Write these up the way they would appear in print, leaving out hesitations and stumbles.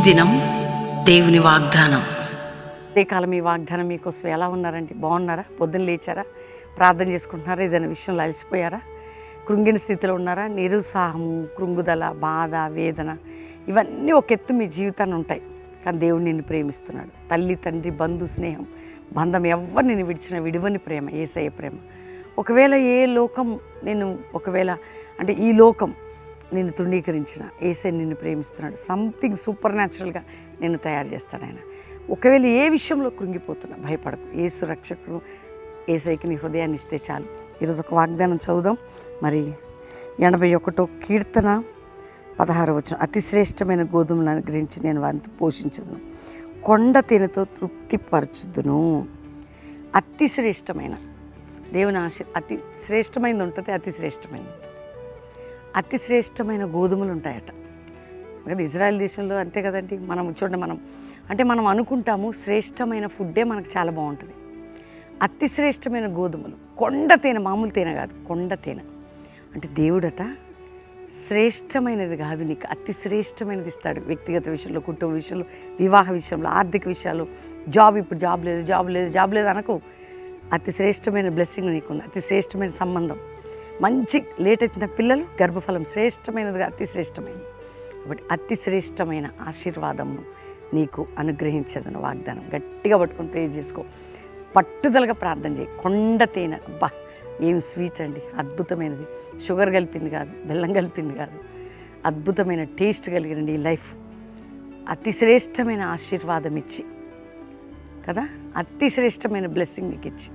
దినం దేవుని వాగ్దానం. కాలం ఈ వాగ్దానం మీకోసం ఎలా ఉన్నారండి? బాగున్నారా? పొద్దున్న లేచారా? ప్రార్థన చేసుకుంటున్నారా? ఏదైనా విషయంలో అలసిపోయారా? కృంగిన స్థితిలో ఉన్నారా? నిరుత్సాహము, కృంగుదల, బాధ, వేదన ఇవన్నీ ఒక ఎత్తు మీ జీవితాన్ని ఉంటాయి. కానీ దేవుడు నిన్ను ప్రేమిస్తున్నాడు. తల్లి, తండ్రి, బంధు, స్నేహం, బంధం ఎవరు నిన్ను విడిచిన విడివని ప్రేమ, యేసయ్య ప్రేమ. ఒకవేళ ఏ లోకం నేను ఈ లోకం నిన్ను తృణీకరించిన యేసయ్య నిన్ను ప్రేమిస్తున్నాడు. సంథింగ్ సూపర్ న్యాచురల్గా నిన్ను తయారు చేస్తాడు ఆయన. ఒకవేళ ఏ విషయంలో కృంగిపోతున్నా భయపడకు. యేసు రక్షకుడు యేసయ్యకి నీ హృదయాన్ని ఇస్తే చాలు. ఈరోజు ఒక వాగ్దానం చదువుదాం. మరి 81వ కీర్తన 16వ వచనం, అతి శ్రేష్టమైన గోధుమలను అనుగ్రహించి నేను వారిని పోషించుదును, కొండ తేనెతో తృప్తిపరచుదును. అతి శ్రేష్టమైన దేవుని ఆశ, అతి శ్రేష్టమైనది ఉంటుంది, అతి శ్రేష్టమైనది ఉంటుంది. అతి శ్రేష్టమైన గోధుమలు ఉంటాయట కదా. ఇజ్రాయెల్ దేశంలో అంతే కదండి. మనం అనుకుంటాము శ్రేష్టమైన ఫుడ్డే మనకు చాలా బాగుంటుంది. అతి శ్రేష్టమైన గోధుమలు, కొండ తేనె, మామూలు తేనె కాదు, కొండ తేనె. అంటే దేవుడట శ్రేష్టమైనది కాదు, నీకు అతి శ్రేష్టమైనది ఇస్తాడు. వ్యక్తిగత విషయంలో, కుటుంబ విషయంలో, వివాహ విషయంలో, ఆర్థిక విషయాలు, ఇప్పుడు జాబ్ లేదు అనకు. అతి శ్రేష్టమైన బ్లెస్సింగ్ నీకుంది, అతి శ్రేష్టమైన సంబంధం, మంచి లేట్ అవుతున్న పిల్లలు, గర్భఫలం శ్రేష్టమైనదిగా, అతి శ్రేష్టమైనది. కాబట్టి అతి శ్రేష్టమైన ఆశీర్వాదము నీకు అనుగ్రహించదను వాగ్దానం. గట్టిగా పట్టుకొని ప్రే చేసుకో, పట్టుదలగా ప్రార్థన చేయి. కొండ తేనె, అబ్బా ఏం స్వీట్ అండి, అద్భుతమైనది. షుగర్ కలిపింది కాదు, బెల్లం కలిపింది కాదు, అద్భుతమైన టేస్ట్ కలిగినండి ఈ లైఫ్. అతి శ్రేష్టమైన ఆశీర్వాదం ఇచ్చి కదా, అతి శ్రేష్టమైన బ్లెస్సింగ్ నీకు ఇచ్చి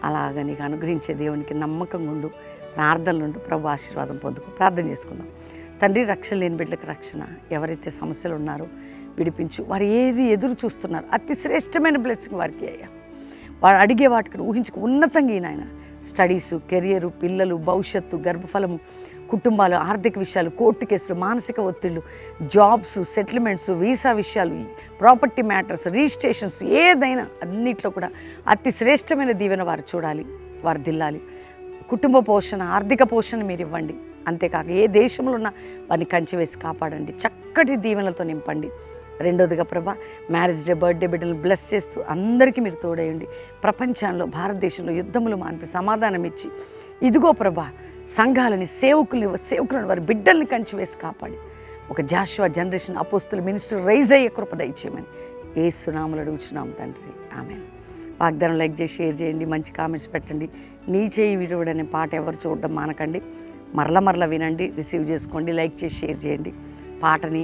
అలాగా నీకు అనుగ్రహించే దేవునికి నమ్మకంగా ఉండు, ప్రార్థనలు ఉండు, ప్రభు ఆశీర్వాదం పొందుకు. ప్రార్థన చేసుకుందాం. తండ్రి, రక్షణ లేని బిడ్డలకు రక్షణ, ఎవరైతే సమస్యలు ఉన్నారో విడిపించు. వారు ఏది ఎదురు చూస్తున్నారు, అతి శ్రేష్టమైన బ్లెస్సింగ్ వారికి అయ్యా. వారు అడిగే వాటికి ఊహించుకు ఉన్నతంగా ఆయన స్టడీసు, కెరియరు, పిల్లలు, భవిష్యత్తు, గర్భఫలము, కుటుంబాలు, ఆర్థిక విషయాలు, కోర్టు కేసులు, మానసిక ఒత్తిళ్ళు, జాబ్స్, సెటిల్మెంట్స్, వీసా విషయాలు, ప్రాపర్టీ మ్యాటర్స్, రిజిస్ట్రేషన్స్, ఏదైనా అన్నిట్లో కూడా అతి శ్రేష్టమైన దీవెన వారు చూడాలి, వారు దిల్లాలి. కుటుంబ పోషణ, ఆర్థిక పోషణ మీరు ఇవ్వండి. అంతేకాక ఏ దేశంలో ఉన్నా వారిని కంచి వేసి కాపాడండి, చక్కటి దీవెనలతో నింపండి. రెండోదిగా ప్రభా, మ్యారేజ్ డే, బర్త్డే బిడ్డలు బ్లెస్ చేస్తూ అందరికీ మీరు తోడేయండి. ప్రపంచంలో, భారతదేశంలో యుద్ధములు మానిపి సమాధానం ఇచ్చి, ఇదిగో ప్రభా, సంఘాలని, సేవకులను వారి బిడ్డల్ని కంచి వేసి కాపాడి ఒక జాషువా జనరేషన్ అపోస్తుల మినిస్టర్ రైజ్ అయ్యే కృప దయచేయమని యేసు నామములో అడుగుచున్నాం తండ్రి, ఆమేన్. వాగ్దానం లైక్ చేసి షేర్ చేయండి, మంచి కామెంట్స్ పెట్టండి. నీ చేయి విడువడు అనే పాట ఎవరు చూడడం మానకండి, మరల వినండి, రిసీవ్ చేసుకోండి, లైక్ చేసి షేర్ చేయండి. పాటని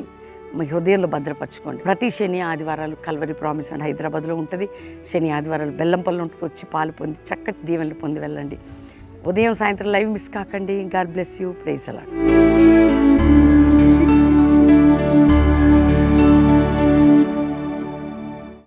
మీ హృదయంలో భద్రపరచుకోండి. ప్రతి శని ఆదివారాలు కల్వరి ప్రామిస్ అండ్ హైదరాబాద్లో ఉంటుంది. శని ఆదివారాలు బెల్లంపల్లి ఉంటుంది. వచ్చి పాలు పొంది చక్కటి దీవెనలు పొంది వెళ్ళండి. ఉదయం సాయంత్రం లైవ్ మిస్ కాకండి. God bless you. Praise allot.